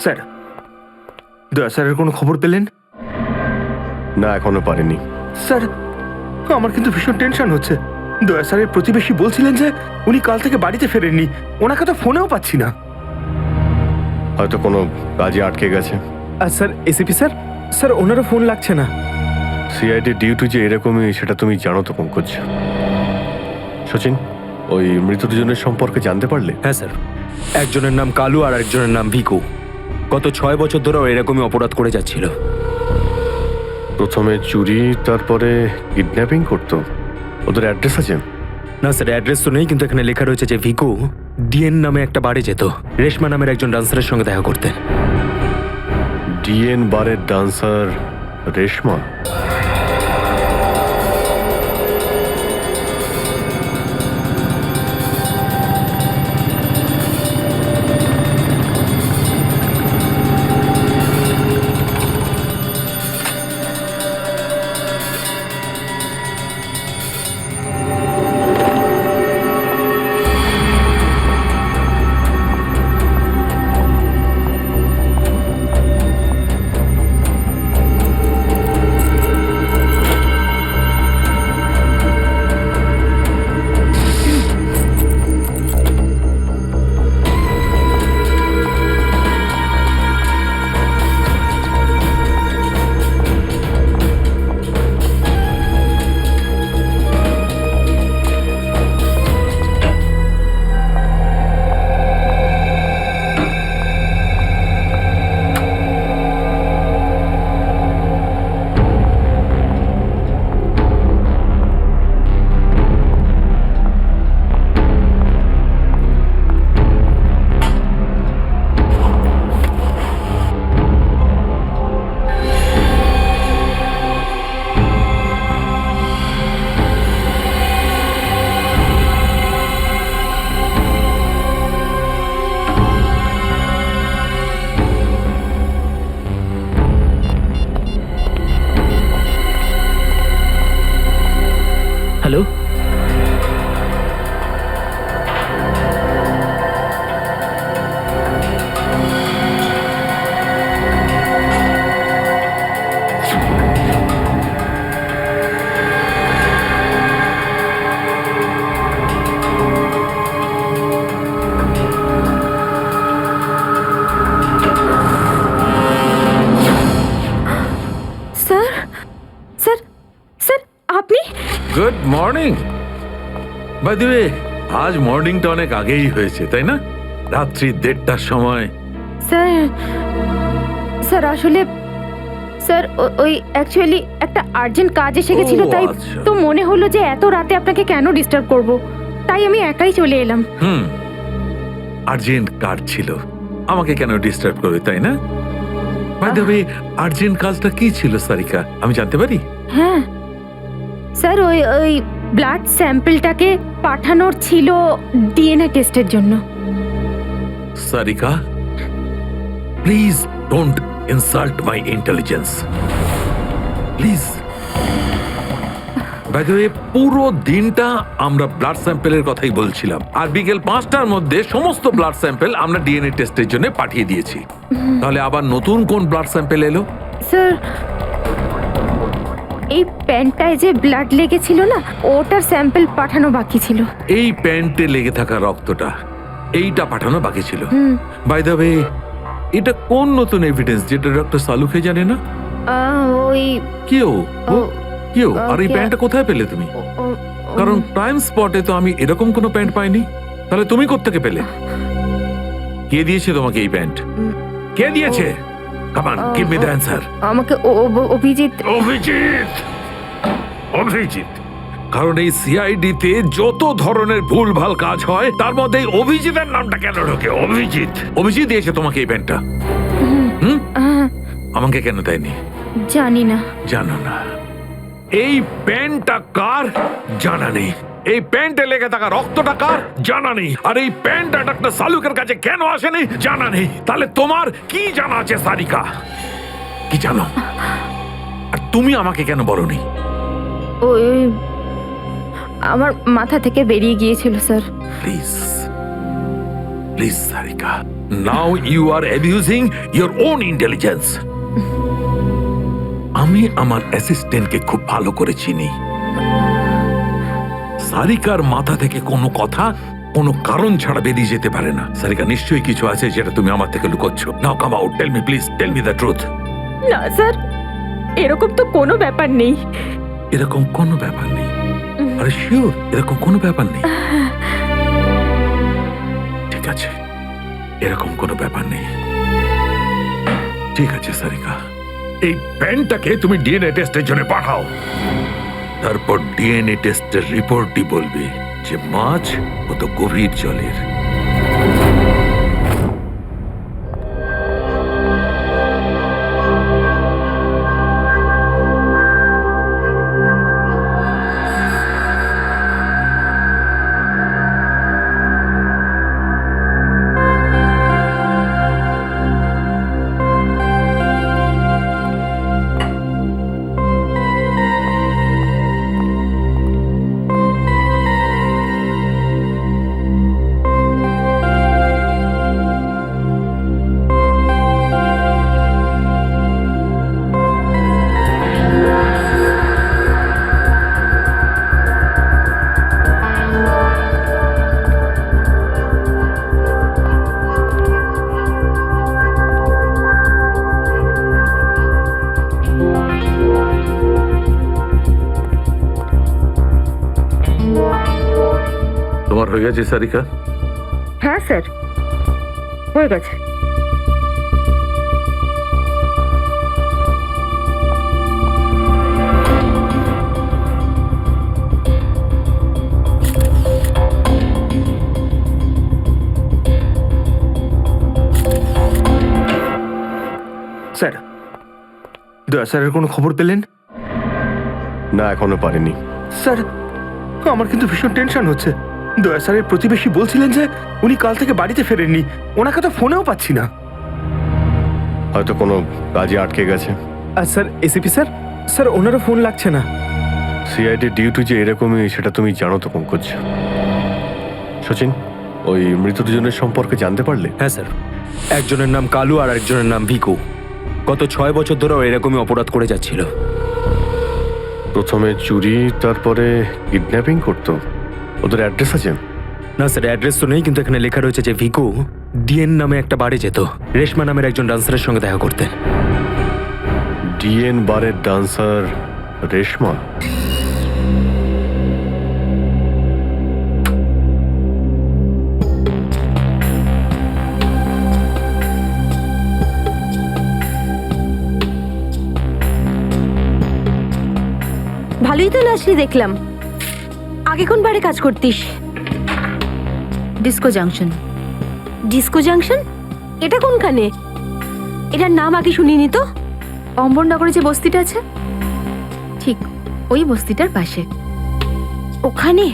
Sir, দয়া স্যারের কোনো খবর পেলেন? না, এখনো পারিনি। স্যার, আমার কিন্তু ভীষণ টেনশন হচ্ছে। দয়া স্যারের প্রতিবেশী বলছিলেন যে উনি কাল থেকে বাড়িতে ফেরেননি। ওনাকে তো ফোনেও পাচ্ছি না। হয়তো কোনো কাজে আটকে গেছে। স্যার, এসিপি স্যার, স্যার ওনারও ফোন লাগছে না। সিআইডি ডিউটি যে এরকমই সেটা তুমি জানো তো পঙ্কজ। সচিন, ওই মৃত দুজনের সম্পর্কে জানতে পারলে? হ্যাঁ স্যার, একজনের নাম কালু আর একজনের নাম ভিকু। গত 6 বছর ধরে এরকমই অপরাধ করে যাচ্ছিল। প্রথমে চুরি, তারপরে কিডন্যাপিং করতো। ওদের অ্যাড্রেস আছে? না স্যার, অ্যাড্রেস তো নেই, কিন্তু এখানে লেখা রয়েছে যে ভিকু ডিএন নামে একটা বারে যেত রেশমা নামের একজন ডান্সারের সঙ্গে দেখা করতে। ডিএন বারের dancer Reshma? Hello, sir, sir, sir আপনি? Good morning. By the way, আজ মর্নিংটা অনেক আগেই হয়েছে, তাই না? রাত্রি 1:30টার সময়। স্যার, স্যার আসলে স্যার ওই অ্যাকচুয়ালি একটা আর্জেন্ট কাজ এসে গেছিল, ও, তাই আচ্ছা। তো মনে হলো যে এত রাতে আপনাকে কেন ডিস্টার্ব করব, তাই আমি একাই চলে এলাম। আর্জেন্ট কাজ ছিল, আমাকে কেন ডিস্টার্ব করবে, তাই না? বাই দ্য ওয়ে, আর্জেন্ট কাজটা কি ছিল সারিকা, আমি জানতে পারি? হ্যাঁ স্যার, ওই ওই ব্লাড স্যাম্পলটাকে পাঠানোর ছিল ডিএনএ টেস্টের জন্য। Sarika, please don't insult my intelligence, please. By the way, পুরো দিনটা আমরা ব্লাড স্যাম্পেলের কথাই বলছিলাম, আর বিকেল 5টার মধ্যে সমস্ত ব্লাড স্যাম্পেল আমরা ডিএনএ টেস্টের জন্য পাঠিয়ে দিয়েছি। তাহলে আবার নতুন কোন ব্লাড স্যাম্পেল এলো? স্যার, এই প্যান্টটায় যে ব্লাড লেগেছিল না, ওটার স্যাম্পল পাঠানো বাকি ছিল। এই প্যান্টে লেগে থাকা রক্তটা, এইটা পাঠানো বাকি ছিল। বাই দ্য ওয়ে, এটা কোন নতুন এভিডেন্স যেটা ডক্টর সালুকে জানে না? ওই কেউ কেউ আর এই ওকে। প্যান্টটা কোথায় পেলে তুমি? ও- ও- কারণ ক্রাইম স্পটে তো আমি এরকম কোনো প্যান্ট পাইনি। তাহলে তুমি কোত্থেকে পেলে? কে দিয়েছে তোমাকে এই প্যান্ট? কে দিয়েছে? Come on, give me the answer. আমাকে অভিজিৎ। অভিজিৎ, অভিজিৎ। কারণ এই সিআইডি তে যত ধরনের ভুলভাল কাজ হয় তার মধ্যে এই অভিজিতের নামটা কেন ঢোকে? অভিজিৎ, অভিজিৎ দিয়েছে তোমাকে এই প্যান্টটা। আমাকে কেন দেয়নি? জানি না। জানো না? এই প্যান্টটা কার জানা নেই, এই প্যান্টে লেগে থাকা রক্তটা কার জানা নেই, আর এই প্যান্টটা ডাক্তার সালুকের কাছে কেন আসেনি জানা নেই। তাহলে তোমার কি জানা আছে সারিকা? কি জানো? আর তুমি আমাকে কেন বলনি? ওই আমার মাথা থেকে বেরিয়ে গিয়েছিল sir. Please, please Sarika, now you are abusing your own intelligence. আমি আমার অ্যাসিস্ট্যান্টকে খুব ভালো করে চিনি। সারিকার মাথা থেকে কোনো কথা কোনো কারণ ছাড়া বেরিয়ে যেতে পারে না। সারিকা, নিশ্চয়ই কিছু আছে যেটা তুমি আমার থেকে লুকোচ্ছ। Now come out, tell me please, tell me the truth. না স্যার, এরকম তো কোনো ব্যাপার নেই। এরকম কোনো ব্যাপার নেই? আরে শিওর এরকম কোনো ব্যাপার নেই? ঠিক আছে, এরকম কোনো ব্যাপার নেই। ঠিক আছে সারিকা, এই প্যান্টটাকে তুমি ডিএনএ টেস্টের জন্য পাঠাও। তারপর ডিএনএ টেস্টের রিপোর্টই বলবে যে মাছ কত গভীর জলের। তোমার হয়ে গেছে সারিকা? হ্যাঁ স্যার, হয়ে গেছে। স্যার, দয়া স্যারের কোনো খবর পেলেন? না, এখনো পারিনি। স্যার, আমার কিন্তু ভীষণ টেনশন হচ্ছে। দয়া স্যারের প্রতিবেশী বলছিলেন যে উনি কাল থেকে বাড়িতে ফেরেননি। ওনাকে তো ফোনেও পাচ্ছি না। হয়তো কোনো কাজে আটকে গেছে। আর স্যার, এসিপি স্যার, স্যার ওনারও ফোন লাগছে না। সিআইডি ডিউটি যে এরকমই সেটা তুমি জানো তো পঙ্কজ। সচিন, ওই মৃত দুজনের সম্পর্কে জানতে পারলে? হ্যাঁ স্যার, একজনের নাম কালু আর একজনের নাম ভিকু। গত 6 বছর ধরে ও এরকমই অপরাধ করে যাচ্ছিল। প্রথমে চুরি, তারপরে কিডন্যাপিং করতো। ওদের অ্যাড্রেস আছে? না স্যার, অ্যাড্রেস তো নেই, কিন্তু এখানে লেখা রয়েছে যে ভিকু ডিএন নামে একটা বারে যেত রেশমা নামের একজন ডান্সারের সঙ্গে দেখা করতে। ডিএন বারের ডান্সার রেশমা? ভালোই তো নাচলি দেখলাম। আগে কোন বারে কাজ করতিস? Disco junction. Disco junction? এটা কোনখানে? এটার নাম আগে শুনিনি তো। অম্বরনগরে যে বস্তিটা আছে, ঠিক ওই বস্তিটার পাশে। ওখানে?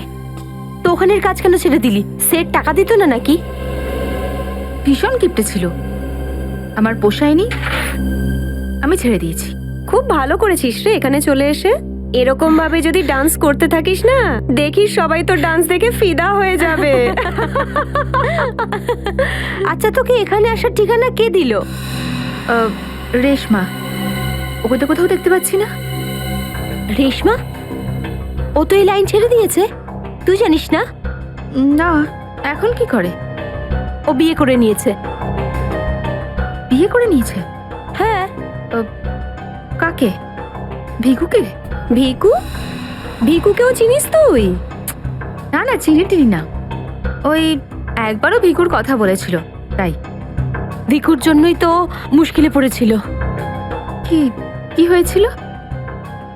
তো ওখানের কাজ কেন ছেড়ে দিলি? সেট টাকা দিত না নাকি? ভীষণ কিপটে ছিল, আমার পোষায়নি, আমি ছেড়ে দিয়েছি। খুব ভালো করেছিস রে এখানে চলে এসে। এরকম ভাবে যদি ডান্স করতে থাকিস না, দেখিস সবাই তোর ডান্স দেখে ফিদা হয়ে যাবে। আচ্ছা, তোকে এখানে আসার ঠিকানা কে দিল? রেশমা, ওকে তো কোথাও দেখতে পাচ্ছি না। রেশমা? ও তো এই লাইন ছেড়ে দিয়েছে, তুই জানিস না? না, এখন কি করে? ও বিয়ে করে নিয়েছে। বিয়ে করে নিয়েছে? হ্যাঁ। কাকে? ভিকুকে? ভিকু? ভিকুকেও চিনিস তুই? না না, চিনি টিনি না। ওই একবারও ভিকুর কথা বলেছিল, তাই। ভিকুর জন্যই তো মুশকিলে পড়েছিল। কি কি হয়েছিল?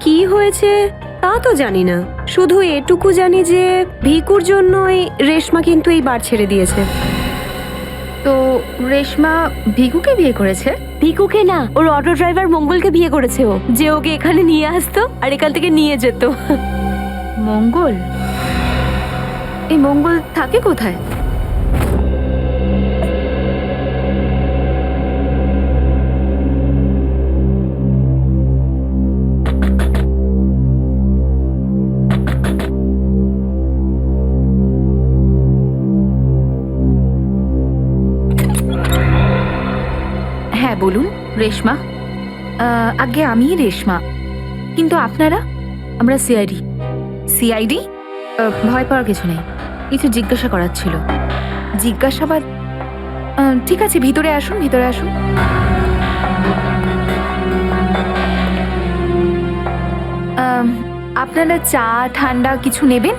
কি হয়েছে তা তো জানি না, শুধু এটুকু জানি যে ভিকুর জন্যই রেশমা কিন্তু এই বার ছেড়ে দিয়েছে। তো রেশমা ভিকুকে বিয়ে করেছে? ভিকুকে না, ওর অটো ড্রাইভার মঙ্গলকে বিয়ে করেছে ও, যে ওকে এখানে নিয়ে আসতো আর এখান থেকে নিয়ে যেত। মঙ্গল? এই মঙ্গল থাকে কোথায়? হ্যাঁ বলুন। রেশমা? আগে আমি রেশমা, কিন্তু আপনারা? আমরা সিআইডি। সিআইডি? ভয় পাওয়ার কিছু নেই, কিছু জিজ্ঞাসা করার ছিল। জিজ্ঞাসাবাদ? ঠিক আছে, ভিতরে আসুন, ভিতরে আসুন। আপনারা চা ঠান্ডা কিছু নেবেন?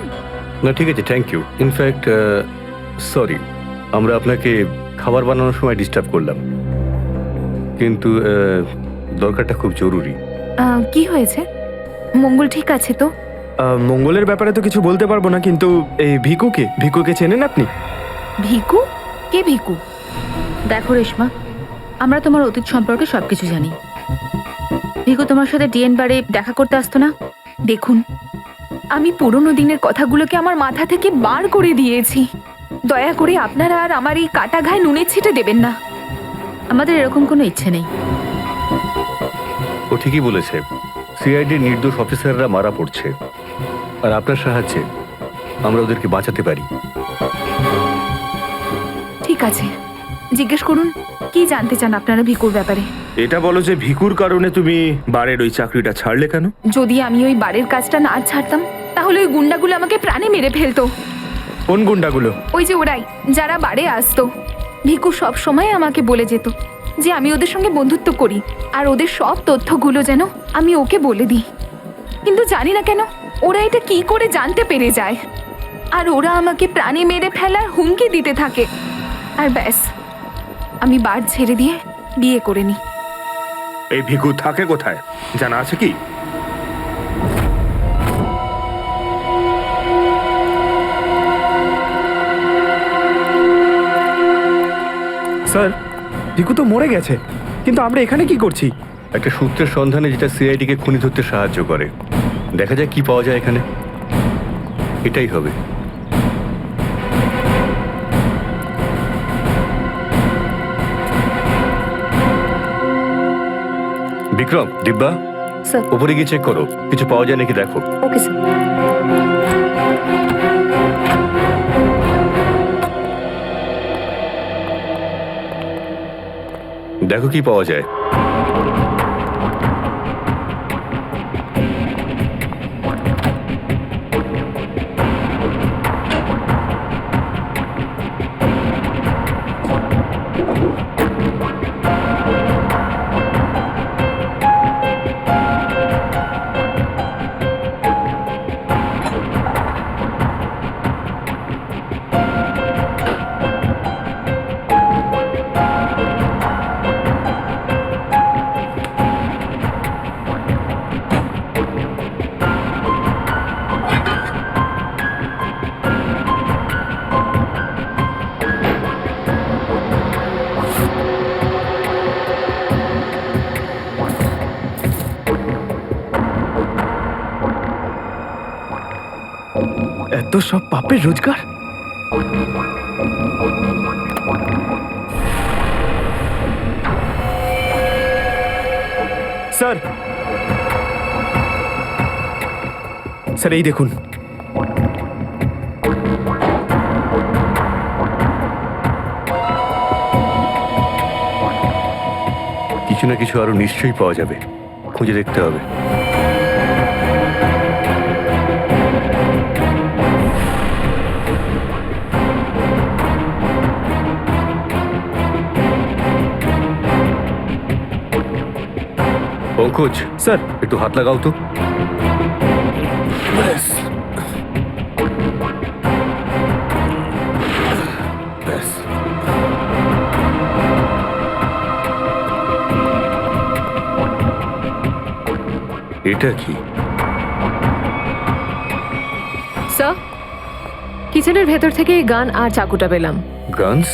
না ঠিক আছে, থ্যাংক ইউ। ইনফ্যাক্ট সরি, আমরা আপনাকে খাবার বানানোর সময় ডিস্টার্ব করলাম, কিন্তু দরকারটা খুব জরুরি। কি হয়েছে? মঙ্গল ঠিক আছে তো? মঙ্গলের ব্যাপারে তো কিছু বলতে পারবো না, কিন্তু এই ভিকুকে চেনেন আপনি? ভিকু? কে ভিকু? দেখো রেশমা, আমরা তোমার অতীত সম্পর্কে সবকিছু জানি। ভিকু তোমার সাথে ডিএন বারে দেখা করতে আসতো না? দেখুন, আমি পুরনো দিনের কথাগুলোকে আমার মাথা থেকে বার করে দিয়েছি। দয়া করে আপনারা আর আমার এই কাটা ঘায়ে নুনের ছিটে দেবেন না। আমাদের এরকম কোনো ইচ্ছে নেই। ও ঠিকই বলেছে, সিআইডির নির্দোষ অফিসাররা মারা পড়ছে, আর আপনার সাহায্যে আমরা ওদেরকে বাঁচাতে পারি। ঠিক আছে, জিজ্ঞেস করুন, কি জানতে চান আপনারা ভিকুর ব্যাপারে? এটা বলো যে ভিকুর কারণে তুমি বারের ওই চাকরিটা ছাড়লে কেন? যদি আমি ওই বাড়ির কাজটা না ছাড়তাম, তাহলে ওই গুন্ডাগুলো আমাকে প্রাণে মেরে ফেলতো। কোন গুন্ডাগুলো? ওই যে ওরাই, যারা বাড়ে আসতো। ভিকু সব সময় আমাকে বলে যেত যে আমি ওদের সঙ্গে বন্ধুত্ব করি, আর ওদের সব তথ্যগুলো যেন আমি ওকে বলে দিই। কিন্তু জানি না কেন ওরা এটা কি করে জানতে পেরে যায়, আর ওরা আমাকে প্রাণে মেরে ফেলার হুমকি দিতে থাকে। আর ব্যাস, আমি বার ছেড়ে দিয়ে বিয়ে করে নিই। এই ভিকু থাকে কোথায় জানা আছে কি? স্যার, ভিকু তো মরে গেছে, কিন্তু আমরা এখানে কি করছি? একটা সূত্রের সন্ধানে যেটা সিআইডিকে খুনি ধরতে সাহায্য করে। দেখা যায় কি পাওয়া যায় এখানে। এটাই হবে। বিক্রম, দিব্যা, স্যার। উপরে গিয়ে চেক করো, কিছু পাওয়া যায় নাকি দেখো। Okay sir. দেখো কি পাওয়া যায়। এত সব পাপের রোজগার? স্যার, স্যার এই দেখুন। কিছু না কিছু আরো নিশ্চয়ই পাওয়া যাবে, খুঁজে দেখতে হবে। পঙ্কজ, স্যার, একটু হাত লাগাও তো। এটা কি? স্যার, কিচেনের ভেতর থেকে গান আর চাকুটা পেলাম। গানস?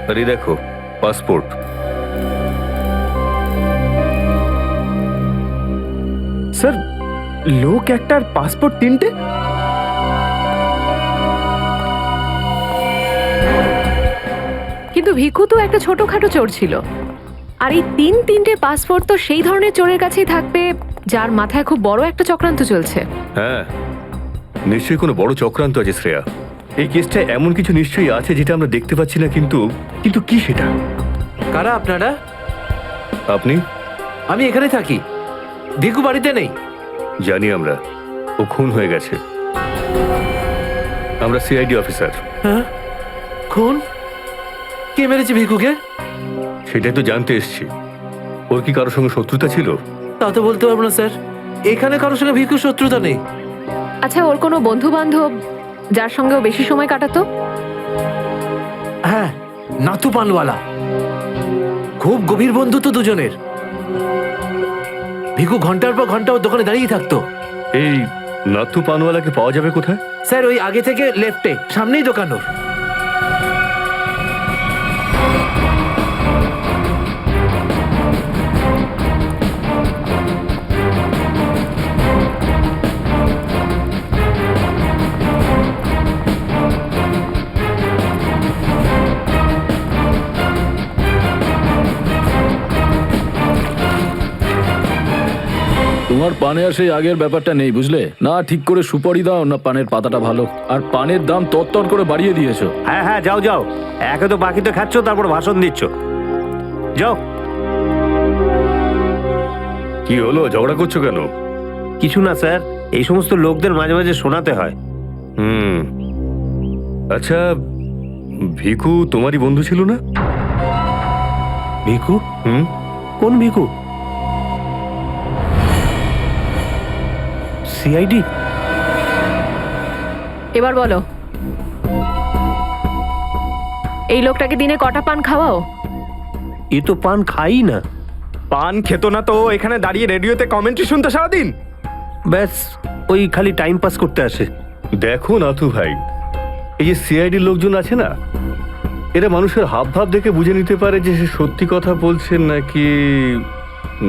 আরে দেখো, পাসপোর্ট। স্যার, লোক একটার পাসপোর্ট তিনটে? কিন্তু ভিকু তো একটা ছোটখাটো চোর ছিল, আর এই তিনটে পাসপোর্ট তো সেই ধরনের চোরের কাছেই থাকবে যার মাথায় খুব বড় একটা চক্রান্ত চলছে। হ্যাঁ, নিশ্চয়ই কোনো বড় চক্রান্ত আছে শ্রেয়া। এই কেসটা এমন কিছু নিশ্চয়ই আছে যেটা আমরা দেখতে পাচ্ছি না, কিন্তু কি সেটা? কারা আপনারা? আপনি? আমি এখানে থাকি, ভিকু বাড়িতে নেই। জানি আমরা, ও খুন হয়ে গেছে। আমরা সিআইডি অফিসার। হ্যাঁ, খুন? কে মেরেছে ভিকুকে? সেটাই তো জানতে এসছি। ওর কি কারোর সঙ্গে শত্রুতা ছিল? তা তো বলতে পারবো না স্যার, এখানে কারোর সঙ্গে ভিকুর শত্রুতা নেই। আচ্ছা, ওর কোনো বন্ধু বান্ধব যার সঙ্গে ও বেশি সময় কাটাতো? হ্যাঁ, নাতু পানওয়ালা। খুব গভীর বন্ধুত্ব দুজনের। ভিকু ঘন্টার পর ঘন্টা ওর দোকানে দাঁড়িয়ে থাকতো। এই নাতু পানওয়ালাকে পাওয়া যাবে কোথায়? স্যার ওই আগে থেকে লেফটে, সামনেই দোকান ওর। তোমার পানে আর সেই আগের ব্যাপারটা নেই, বুঝলে না? ঠিক করে সুপারি দাও না পানের পাতাটা ভালো, আর পানের দাম তরতর করে বাড়িয়ে দিয়েছো। হ্যাঁ হ্যাঁ, যাও যাও, একে তো বাকি তো খাচ্ছ, তারপর ভাষণ দিচ্ছ। যাও। কি হলো, ঝগড়া করছো কেন? কিছু না স্যার, এই সমস্ত লোকদের মাঝে মাঝে শোনাতে হয়। আচ্ছা, ভিকু তোমারই বন্ধু ছিল না? ভিকু? কোন ভিকু? সিআইডি? এবার বলো, এই লোকটাকে দিনে কটা পান খাওয়াও? এ তো পান খাই না। পান খেত না তো এখানে দাঁড়িয়ে রেডিওতে কমেন্ট্রি শুনতো সারাদিন? ব্যাস, ওই খালি টাইম পাস করতে আসে। দেখো নাথু ভাই, এই যে সিআইডি লোকজন আছে না, এরা মানুষের হাব ভাব দেখে বুঝে নিতে পারে যে সে সত্যি কথা বলছেন নাকি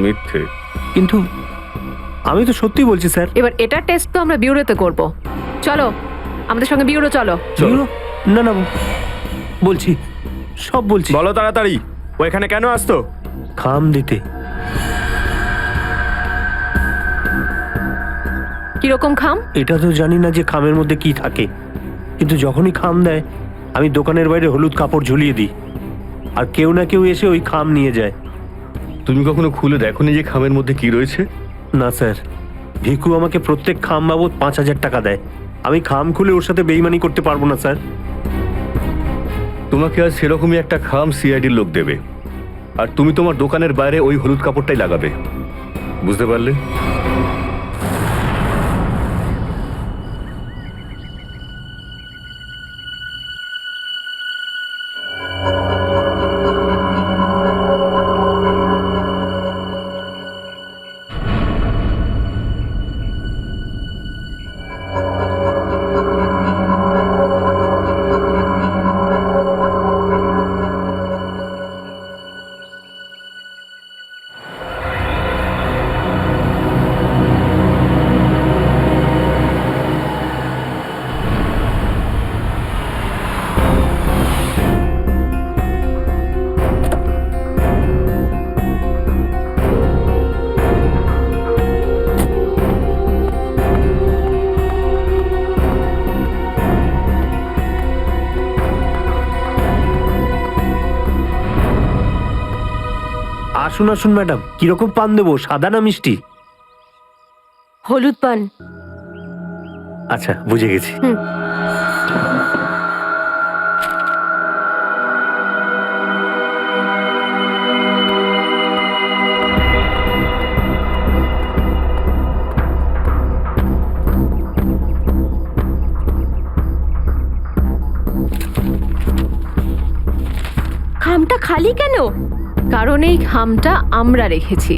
মিথ্যে। কিন্তু আমি তো সত্যি বলছি স্যার। এবার এটা টেস্ট তো আমরা বিউরোতে করব। চলো আমাদের সঙ্গে বিউরো চলো। চলো। না না, বলছি, সব বলছি। বলো তাড়াতাড়ি, ও এখানে কেন আসতো? খাম দিতে। কিরকম খাম? এটা তো জানি না যে খামের মধ্যে কি থাকে, কিন্তু যখনই খাম দেয় আমি দোকানের বাইরে হলুদ কাপড় ঝুলিয়ে দিই, আর কেউ না কেউ এসে ওই খাম নিয়ে যায়। তুমি কখনো খুলে দেখোনি যে খামের মধ্যে কি রয়েছে? না স্যার, ভিকু আমাকে প্রত্যেক খাম বাবদ 5,000 টাকা দেয়। আমি খাম খুলে ওর সাথে বেইমানি করতে পারবো না স্যার। তোমাকে আজ সেরকমই একটা খাম সিআইডির লোক দেবে, আর তুমি তোমার দোকানের বাইরে ওই হলুদ কাপড়টাই লাগাবে। বুঝতে পারলে? আসুন আসুন ম্যাডাম, কিরকম পান দেবো, সাদা না মিষ্টি? হলুদ পান। আচ্ছা, বুঝে গেছি। খামটা খালি কেন? কারণ এই খামটা আমরা রেখেছি।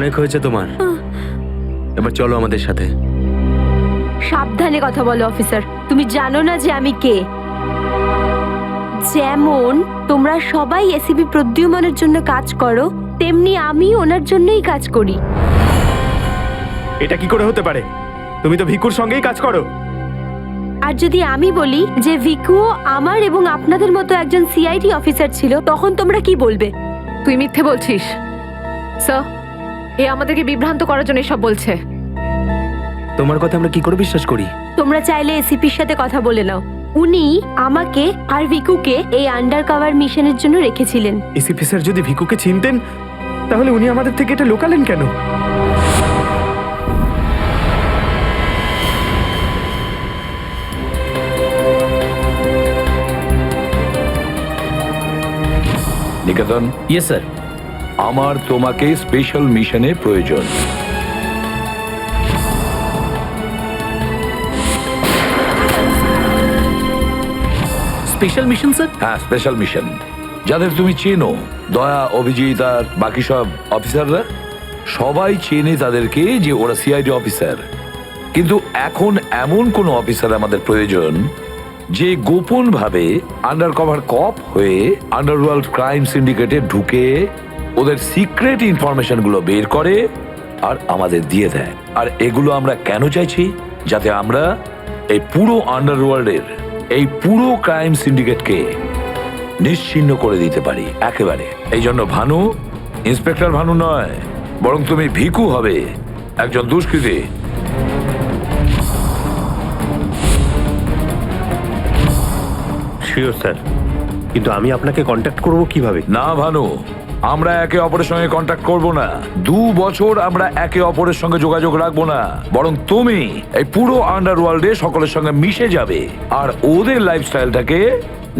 অনেক হয়েছে তোমার, এবার চলো আমাদের সাথে। সাবধানে কথা বলো অফিসার, তুমি জানো না যে আমি কে। যেমন তোমরা সবাই এসিপি প্রদ্যুম্নের জন্য কাজ করো, তেমনি আমি ওনার জন্যই কাজ করি। এটা কি করে হতে পারে? তুমি তো ভিকুর সঙ্গেই কাজ করো। আর যদি আমি বলি যে ভিকুও আমার এবং আপনাদের মতো একজন সিআইডি অফিসার ছিল, তখন তোমরা কি বলবে? তুই মিথ্যে বলছিস স্যার। এ আমাদেরকে বিভ্রান্ত করার জন্য এসব বলছে। তোমার কথা আমরা কি করে বিশ্বাস করি? তোমরা চাইলে এসিপির সাথে কথা বলে নাও। উনি আমাকে আর ভিকুকে এই আন্ডার কভার মিশনের জন্য রেখেছিলেন। এসিপি স্যার যদি ভিকুকে চিনতেন তাহলে উনি আমাদের থেকে এটা লুকালেন কেন? নিকেতন, ইয়েস স্যার। আমার তোমাকে স্পেশাল মিশনে প্রয়োজন। Special mission sir? হ্যাঁ, স্পেশাল মিশন। যাদের তুমি চেনো, দয়া, অভিজিৎ আর বাকি সব অফিসাররা, সবাই চেনে তাদেরকে যে ওরা সিআইডি অফিসার। কিন্তু এখন এমন কোন অফিসার আমাদের প্রয়োজন যে গোপন ভাবে আন্ডার কভার কপ হয়ে আন্ডারওয়ার্ল্ড ক্রাইম সিন্ডিকেটে ঢুকে ওদের সিক্রেট ইনফরমেশন গুলো বের করে আর আমাদের দিয়ে দেয়। আর এগুলো আমরা কেন চাইছি? যাতে আমরা এই পুরো আন্ডারওয়ার্ল্ডের এই পুরো ক্রাইম সিন্ডিকেটকে নিশ্চিহ্ন করে দিতে পারি একেবারে। এই জন্য ভানু ইন্সপেক্টর ভানু নয়, বরং তুমি ভিকু হবে, একজন দুষ্কৃতী। শিওর স্যার, কিন্তু আমি আপনাকে কন্ট্যাক্ট করব কিভাবে? না ভানু, আমরা একে অপরের সঙ্গে কন্ট্যাক্ট করব না। 2 বছর আমরা একে অপরের সঙ্গে যোগাযোগ রাখবো না, বরং তুমি এই পুরো আন্ডারওয়ার্ল্ডে সকলের সঙ্গে মিশে যাবে আর ওদের লাইফস্টাইলটাকে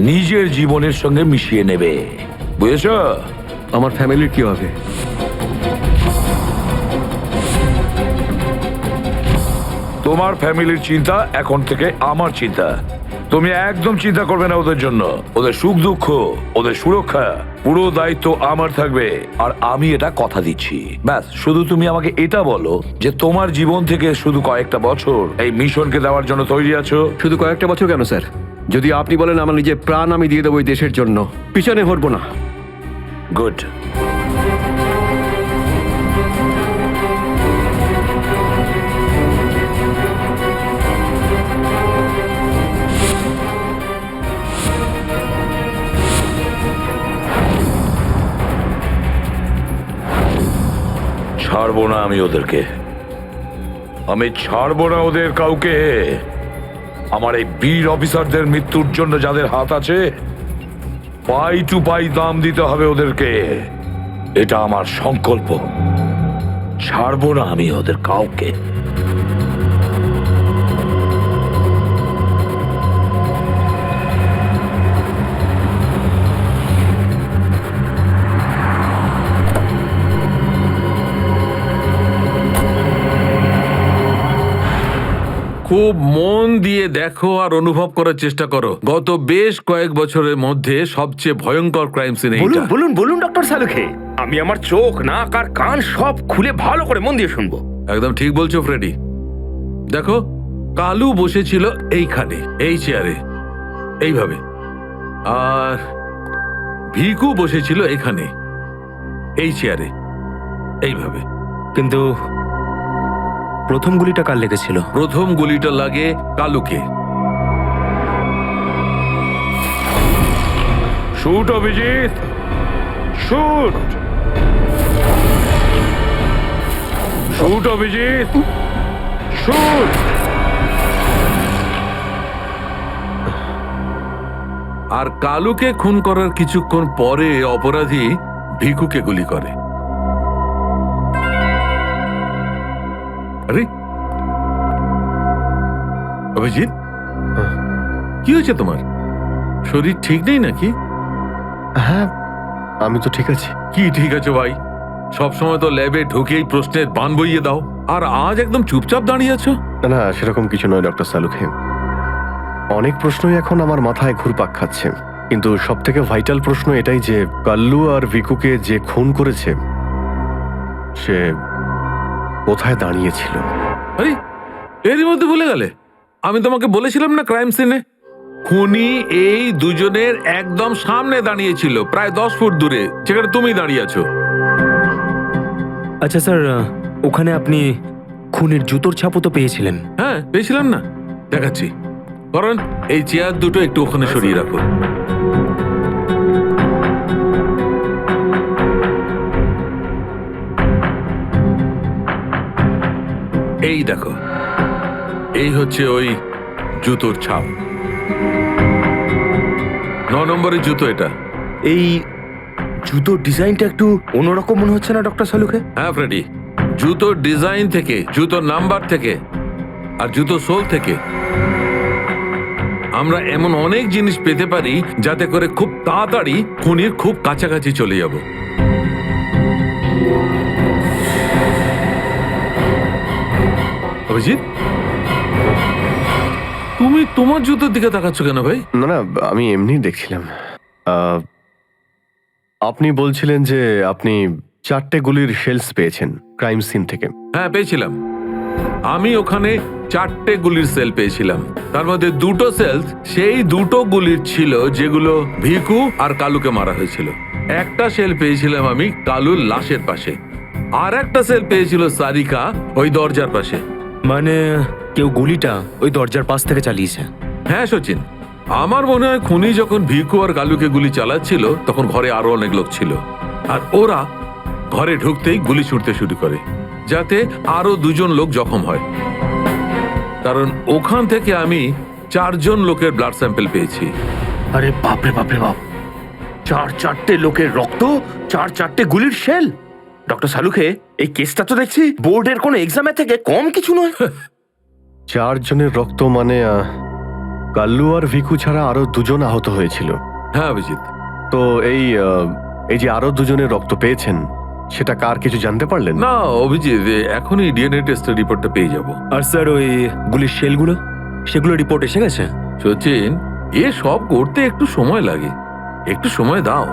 নিজের জীবনের সঙ্গে মিশিয়ে নেবে। বুঝেছ? আমার ফ্যামিলির কি হবে? তোমার ফ্যামিলির চিন্তা এখন থেকে আমার চিন্তা। তুমি একদম চিন্তা করবে না ওদের জন্য। ওদের সুখ দুঃখ, ওদের সুরক্ষা, পুরো দায়িত্ব আমার থাকবে। আর আমি এটা কথা দিচ্ছি। ব্যাস, শুধু তুমি আমাকে এটা বলো যে তোমার জীবন থেকে শুধু কয়েকটা বছর এই মিশনকে দেওয়ার জন্য তৈরি আছো। শুধু কয়েকটা বছর কেন স্যার? যদি আপনি বলেন আমার নিজের প্রাণ আমি দিয়ে দেবো এই দেশের জন্য, পিছনে হটবো না। গুড। ছাড়বো না আমি ওদেরকে, আমি ছাড়বো না ওদের কাউকে। আমার এই বীর অফিসারদের মৃত্যুর জন্য যাদের হাত আছে, পাই টু পাই দাম দিতে হবে ওদেরকে। এটা আমার সংকল্প। ছাড়বো না আমি ওদের কাউকে। খুব মন দিয়ে দেখো আর অনুভব করার চেষ্টা করো। গত বেশ কয়েক বছরের মধ্যে সবচেয়ে ভয়ঙ্কর ক্রাইম সিন এইটা। বলুন বলুন বলুন ডক্টর সালুখে, আমি আমার চোখ, নাক আর কান সব খুলে ভালো করে মন দিয়ে শুনবো। একদম ঠিক বলছো ফ্রেডি। দেখো, কালু বসেছিল এইখানে, এই চেয়ারে, এইভাবে। আর ভিকু বসেছিল এখানে, এই চেয়ারে, এইভাবে। কিন্তু প্রথম গুলিটা কার লেগেছিল? প্রথম গুলিটা লাগে কালুকে। Shoot Abhijit, shoot. Shoot Abhijit, shoot. আর কালুকে খুন করার কিছুক্ষণ পরে অপরাধী ভিকুকে গুলি করে। আরে অভিজিৎ, কি হয়েছে তোমার? শরীর ঠিক নেই নাকি? হ্যাঁ, আমি তো ঠিক আছি। কি ঠিক আছে ভাই? সবসময় তো ল্যাবে ঢুকেই প্রশ্নের বান বইয়ে দাও, আর আজ একদম চুপচাপ দাঁড়িয়ে আছো। না, সেরকম কিছু নয় ডক্টর সালুখে। অনেক প্রশ্নই এখন আমার মাথায় ঘুরপাক খাচ্ছে, কিন্তু সব থেকে ভাইটাল প্রশ্ন এটাই যে কাল্লু আর ভিকুকে যে খুন করেছে সে কোথায় দাঁড়িয়েছিল? আরে এরই মধ্যে ভুলে গেলে? আমি তোমাকে বলেছিলাম না ক্রাইম সিনে খুনি এই দুজনের একদম সামনে দাঁড়িয়েছিল, প্রায় 10 ফুট দূরে, যেখানে তুমি দাঁড়িয়ে আছো। আচ্ছা স্যার, ওখানে আপনি খুনির জুতোর ছাপও তো পেয়েছিলেন। হ্যাঁ পেয়েছিলাম না, দেখাচ্ছি। কারণ এই চেয়ার দুটো একটু ওখানে সরিয়ে রাখো। এই দেখো, এই হচ্ছে ওই জুতোর ছাপ। 9 নম্বরের জুতো এটা। এই জুতোর ডিজাইনটা একটু অন্যরকম মনে হচ্ছে না ডক্টর সালুকে? হ্যাঁ ফ্রেডি, জুতোর ডিজাইন থেকে, জুতোর নাম্বার থেকে আর জুতো সোল থেকে আমরা এমন অনেক জিনিস পেতে পারি যাতে করে খুব তাড়াতাড়ি খুনির খুব কাছাকাছি চলে যাব। অভিজিৎ, তুমি তোমার জুতোর দিকে তাকাচ্ছ কেন ভাই? না না, আমি এমনি দেখছিলাম। আপনি বলছিলেন যে আপনি 4টে গুলির শেলস পেয়েছেন ক্রাইম সিন থেকে। হ্যাঁ পেয়েছিলাম। আমি ওখানে 4টে গুলির সেল পেয়েছিলাম। তার মধ্যে 2টো সেলস সেই 2টো গুলির ছিল যেগুলো ভিকু আর কালুকে মারা হয়েছিল। একটা সেল পেয়েছিলাম আমি কালুর লাশের পাশে, আর একটা সেল পেয়েছিল সারিকা ওই দরজার পাশে। মানে কেউ গুলিটা ওই দরজার পাশ থেকে চালিয়েছে? হ্যাঁ সচিন, আমার মনে হয় খুনি যখন ভিকু আর কালুকে গুলি চালাচ্ছিল তখন ঘরে আরো অনেক লোক ছিল, আর ওরা ঘরে ঢুকতেই গুলি ছুটতে শুরু করে যাতে আরো 2জন লোক জখম হয়। কারণ ওখান থেকে আমি 4জন লোকের ব্লাড স্যাম্পল পেয়েছি। আরে বাপরে বাপরে বাপ, 4টে লোকের রক্ত, 4টে গুলির শেল। ডক্টর সালুকে, এই কেসটা তো দেখছি বোর্ডের কোনো এক্সামের থেকে কম কিছু নয়। 4 জনের রক্ত মানে কাল্লু আর ভিকু ছাড়া আরো 2জন আহত হয়েছিল। হ্যাঁ অভিজিৎ। তো এই যে আরো 2জনের রক্ত পেয়েছেন, সেটা কার কিছু জানতে পারলেন? না অভিজিৎ, এখনই ডিএনএ টেস্টের রিপোর্টটা পেয়ে যাব। আর স্যার ওই গুলির শেলগুলো, সেগুলো রিপোর্ট এসে গেছে? সচিন, এ সব করতে একটু সময় লাগে, একটু সময় দাও।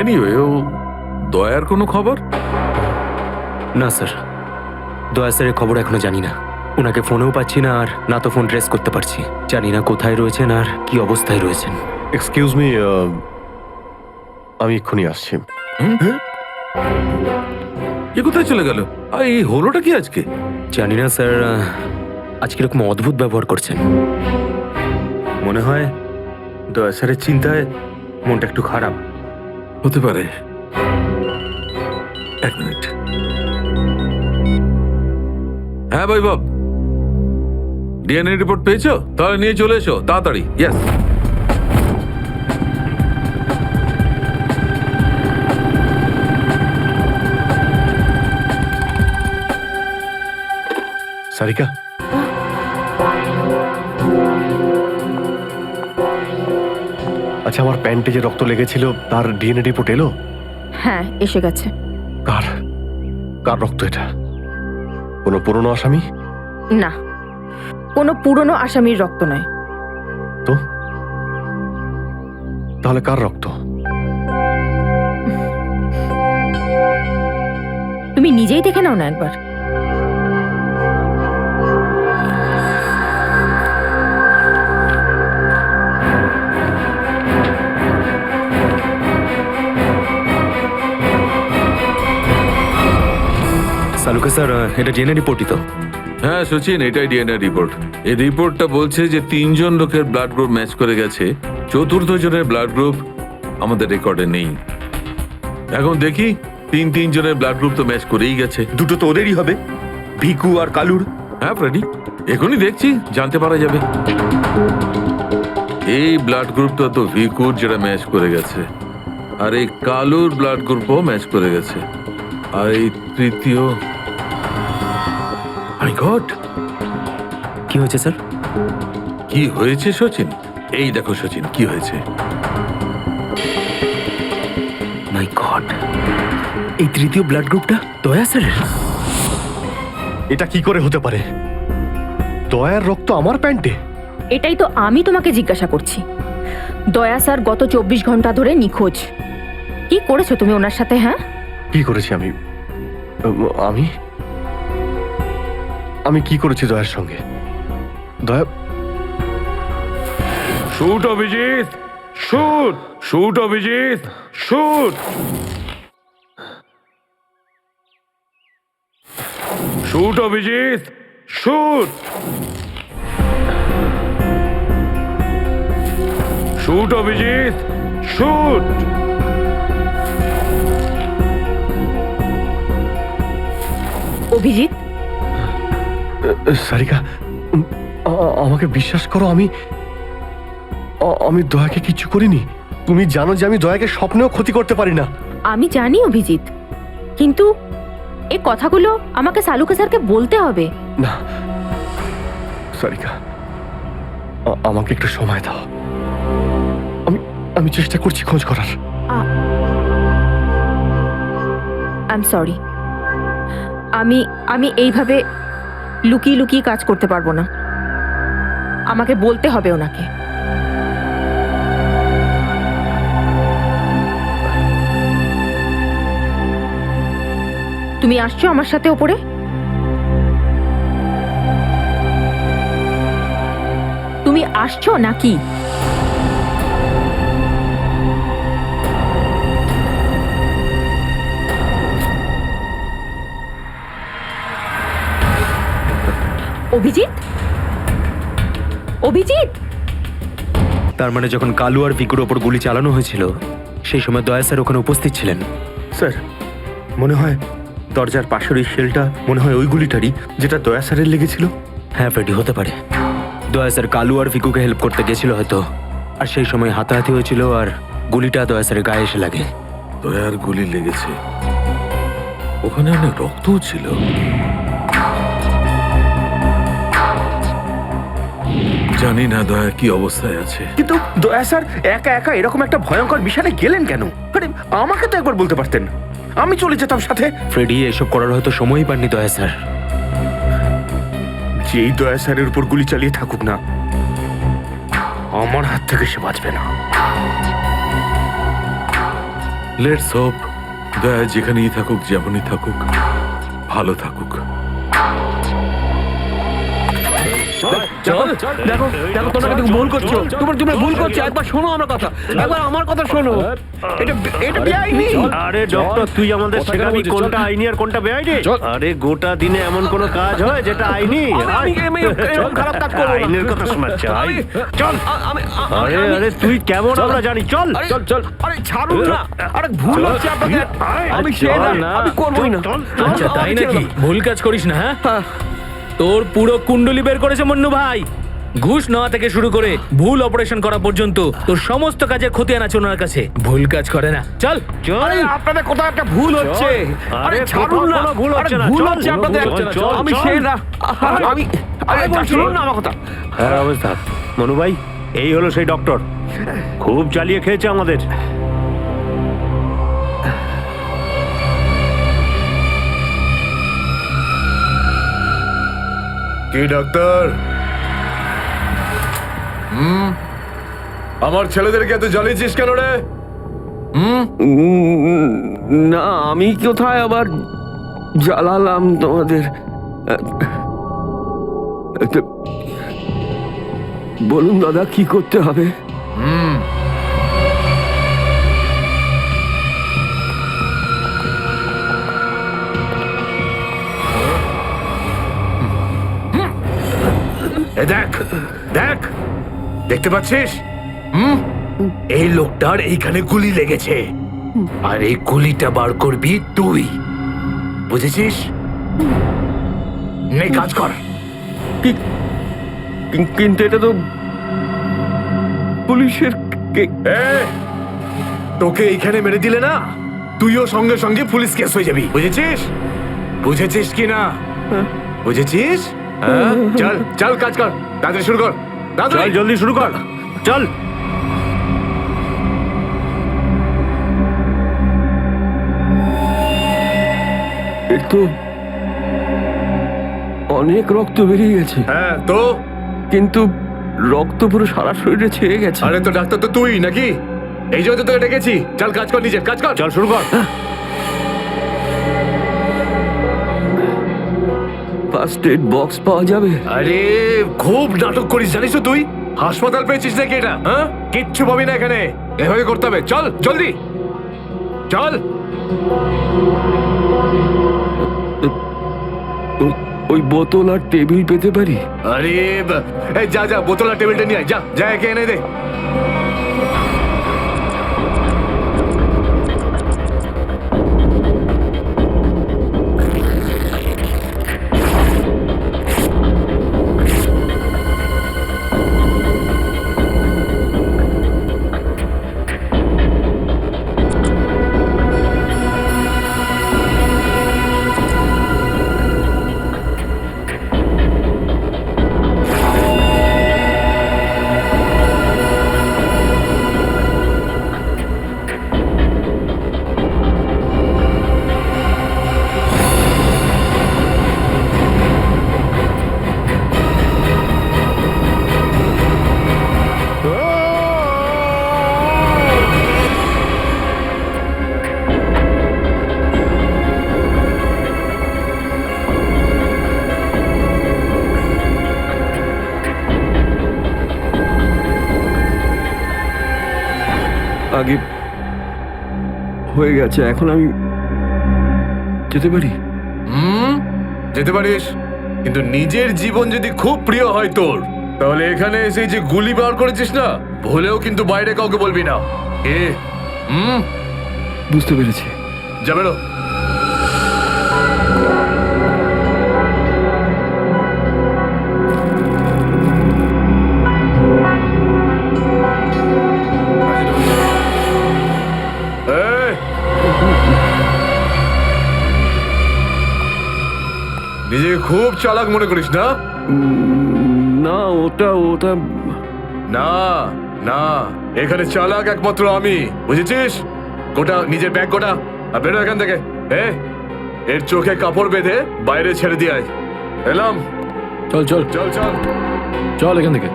এনিওয়ে, ও দয়ার কোনো খবর? না স্যার, দয়া স্যারের খবর এখনো জানি না। ওনাকে ফোনেও পাচ্ছি না, আর না তো ফোন ট্রেস করতে পারছি। জানি না কোথায় রয়েছেন আর কি অবস্থায় রয়েছেন। এক্সকিউজ মি, আমি এক্ষুনি আসছি। এ কোথায় চলে গেল? এই হলোটা কি আজকে? জানি না স্যার, আজকে এরকম অদ্ভুত ব্যবহার করছেন। মনে হয় দয়া স্যারের চিন্তায় মনটা একটু খারাপ। হতে পারে। 1 মিনিট। হ্যাঁ ভাই বাব, ডিএনএ রিপোর্ট পেয়েছো? তাহলে নিয়ে চলে এসো তাড়াতাড়ি। ইয়েস। সারিকা, আচ্ছা, আমার প্যান্টে যে রক্ত লেগেছিল তার ডিএনএ রিপোর্ট এলো? হ্যাঁ এসে গেছে। কার কার রক্ত এটা? কোনো পুরনো আসামি? না, কোনো পুরনো আসামির রক্ত নয়। তো তাহলে কার রক্ত? তুমি নিজেই দেখে নাও না একবার। সালুকে স্যার, এটা ডিএনএ রিপোর্টই তো? হ্যাঁ সচিন, এটাই ডিএনএ রিপোর্ট। এই রিপোর্টটা বলছে যে 3জন লোকের ব্লাড গ্রুপ ম্যাচ করে গেছে, 4র্থ জনের ব্লাড গ্রুপ আমাদের রেকর্ডে নেই। এখন দেখি, 3 জনের ব্লাড গ্রুপ তো ম্যাচ করেই গেছে। 2টো তো ওদেরই হবে, ভিকু আর কালুর। হ্যাঁ ফ্রেডি, এখনই দেখছি, জানতে পারা যাবে। এই ব্লাড গ্রুপটা তো ভিকুর, যেটা ম্যাচ করে গেছে, আর এই কালুর ব্লাড গ্রুপও ম্যাচ করে গেছে, আর এই তৃতীয়। মাই গড, কি হয়েছে স্যার? কি হয়েছে সচিন? এই দেখো সচিন, কি হয়েছে। মাই গড, এই তৃতীয় ব্লাড গ্রুপটা দয়া স্যারের? এটা কি করে হতে পারে? দয়ার রক্ত আমার প্যান্টে? এটাই তো আমি তোমাকে জিজ্ঞাসা করছি। দয়া স্যার গত 24 ঘন্টা ধরে নিখোঁজ। কি করেছো তুমি ওনার সাথে? হ্যাঁ, কি করেছি আমি? আমি আমি কি করেছি দয়ার সঙ্গে? দয়া shoot Abhijit, shoot, shoot Abhijit, shoot, shoot Abhijit, shoot, shoot Abhijit, shoot. Abhijit, Sarika, আমাকে বিশ্বাস করো, আমি দয়াকে কিচ্ছু করিনি। তুমি জানো যে আমি দয়াকে স্বপ্নেও ক্ষতি করতে পারি না। আমি জানি অভিজিৎ, কিন্তু এই কথাগুলো আমাকে সালুকে স্যারকে বলতে হবে। না সারিকা, আমাকে একটু সময় দাও। আমি চেষ্টা করছি খোঁজ করার। আই এম সরি, আমি এইভাবে লুকিয়ে লুকিয়ে কাজ করতে পারবো না। আমাকে বলতে হবে ওনাকে। তুমি আসছো আমার সাথে ওপরে? তুমি আসছো নাকি? অভিজিৎ, অভিজিৎ, তার মানে যখন কালু আর ভিকুর ওপর গুলি চালানো হয়েছিল সেই সময় দয়া স্যার ওখানে উপস্থিত ছিলেন। স্যার, মনে হয় দরজার পাশের ওই শেলটা মনে হয় ওই গুলিটারই যেটা দয়া স্যারের লেগেছিল। হ্যাঁ ফ্রেডি, হতে পারে। দয়া স্যার কালু আর ভিকুকে হেল্প করতে গেছিল হয়তো, আর সেই সময় হাতাহাতি হয়েছিল আর গুলিটা দয়া স্যারের গায়ে এসে লাগে। দয়ার গুলি লেগেছে, ওখানে অনেক রক্তও ছিল। জানি না দয়া কি অবস্থায় আছে। কিন্তু দয়া স্যার একা একা এরকম একটা ভয়ঙ্কর বিষয়ে গেলেন কেন? আরে আমাকে তো একবার বলতে পারতেন, আমি চলে যেতাম সাথে। ফ্রেডি, এসব করার হয়তো সময়ই পাননি দয়া স্যার। যেই দয়া স্যারের উপর গুলি চালিয়ে থাকুক না, আমার হাত থেকে সে বাঁচবে না। লেটস হোপ দয়া যেখানেই থাকুক, যেমনই থাকুক, ভালো থাকুক। দেখো দেখো, তোমরা কিন্তু ভুল করছো। তোমরা ভুল করছো। একবার শোনো আমার কথা, একবার আমার কথা শোনো। এটা বেআইনি। আরে ডক্টর, তুই আমাদের শেখাবি কোনটা আইনি আর কোনটা বেআইনি? আরে গোটা দিনে এমন কোন কাজ হয় যেটা আইনি? আমি এরকম খারাপ কাজ করবো না। আইনের কথা শোনাচ্ছে। চল। আরে আরে তুই কেমন আমরা জানি। চল চল চল। আরে ছাড়ুন না। আরে ভুল হচ্ছে আপনাদের। আমি সেই না, আমি করবই না। আচ্ছা তাই নাকি? ভুল কাজ করিস না। হ্যাঁ, তোর পুরো কুণ্ডলি বের করেছে মন্নু ভাই। ঘুষ নেওয়া থেকে শুরু করে ভুল অপারেশন করা পর্যন্ত তোর সমস্ত কাজে খতিয়ান আছে ওনার কাছে। ভুল কাজ করে না। চল। আরে আপনাদের কোথাও একটা ভুল হচ্ছে। আরে ছাড়ুন না। ভুল হচ্ছে না। ভুল হচ্ছে আপনাদের। আমি সেই না। আমি আরে শুনুন না আমার কথা। হ্যাঁ অবস্থা মনু ভাই, এই হলো সেই ডক্টর, খুব চালিয়ে খেয়েছে আমাদের। কি ডাক্তার? আমার ছেলেদেরকে এত জ্বালিয়েছিস কেন রে? না, আমি কোথায় আবার জ্বালালাম তোমাদের? বলুন দাদা, কি করতে হবে? দেখ দেখ, দেখতে পাচ্ছিস? এই লোকটার এইখানে গুলি লেগেছে, আর এই গুলিটা বার করবি তুই, বুঝেছিস? নে কাজ কর। কিন্তু এটা তো পুলিশের। তোকে এইখানে মেরে দিলে না, তুইও সঙ্গে সঙ্গে পুলিশ কেস হয়ে যাবি, বুঝেছিস? বুঝেছিস কি না? বুঝেছিস? চল চল, কাজ কর, তাড়াতাড়ি শুরু কর। চল জলদি শুরু কর, চল। তো অনেক রক্ত বেরিয়ে গেছে। হ্যাঁ তো, কিন্তু রক্ত পুরো সারা শরীরে ছেয়ে গেছে। আরে তো ডাক্তার তো তুই নাকি? এই জন্য তো তোকে ডেকেছি। চল কাজ কর, নিজের কাজ কর। চল শুরু কর। ফার্স্ট এড বক্স পাওয়া যাবে? আরে খুব নাটক করিস জানিস তো তুই? হাসপাতাল পেয়েছিস নাকি এটা? হ্যাঁ, কিচ্ছু পাবি না এখানে। এভাবে করতে হবে। চল জলদি চল। ওই বোতল আর টেবিল পেতে পারি? আরে এই যা যা, বোতল আর টেবিলটা নিয়ে আয়। যা যা, একে এনে দে। আগে হয়ে গেছে, এখন আমি যেতে পারি? যেতে পারিস, কিন্তু নিজের জীবন যদি খুব প্রিয় হয় তোর, তাহলে এখানে এসে যে গুলি বার করেছিস না, ভুলেও কিন্তু বাইরে কাউকে বলবি না। এ বুঝতে পেরেছি। যাবে না। নিজেকে খুব চালাক মনে করিস না? না, ওটা না না, এখানে চালাক একমাত্র আমি, বুঝেছিস? গোটা নিজের ব্যাগ গোটা আর বেরো এখান থেকে। এর চোখে কাপড় বেঁধে বাইরে ছেড়ে দিয়ে আয়। এলাম। চল চল চল চল চল এখান থেকে।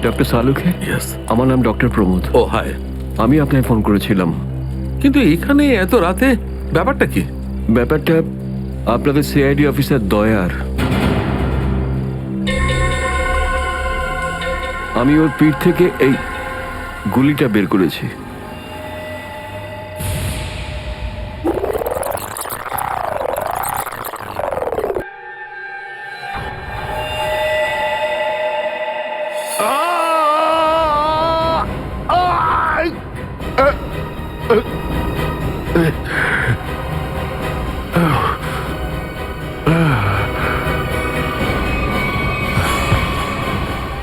ডক্টর সালুখে? ইয়েস। আমার নাম ডক্টর প্রমোদ। ও হাই। আমি আপনাকে ফোন করেছিলাম। কিন্তু এখানে এত রাতে ব্যাপারটা কি? ব্যাপারটা আপনাদের সিআইডি অফিসার দয়ার। আমি ওর পিঠ থেকে এই গুলিটা বের করেছি।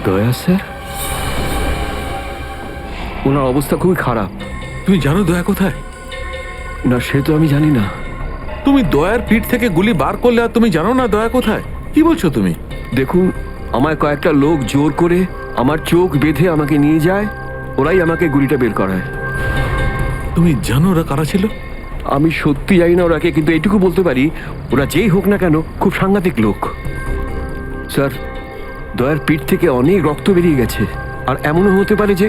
দয়া স্যার, ওনার অবস্থা খুবই খারাপ। তুমি জানো দয়া কোথায়? না, সে তো আমি জানি না। তুমি দয়ার পিঠ থেকে গুলি বার করলে আর তুমি জানো না দয়া কোথায়? কি বলছো তুমি? দেখুন, আমায় কয়েকটা লোক জোর করে আমার চোখ বেঁধে আমাকে নিয়ে যায়, ওরাই আমাকে গুলিটা বের করায়। তুমি জানো ওরা কারা ছিল? আমি সত্যি জানি না ওরাকে, কিন্তু এইটুকু বলতে পারি ওরা যেই হোক না কেন খুব সাংঘাতিক লোক। স্যার, দয়ার পিঠ থেকে অনেক রক্ত বেরিয়ে গেছে, আর এমনও হতে পারে যে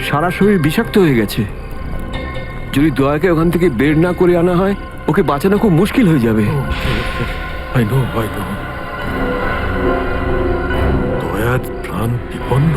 সারা শরীর বিষাক্ত হয়ে গেছে। যদি দয়াকে ওখান থেকে বের না করে আনা হয়, ওকে বাঁচানো খুব মুশকিল হয়ে যাবে। I know. দয়ার প্রাণ বিপন্ন।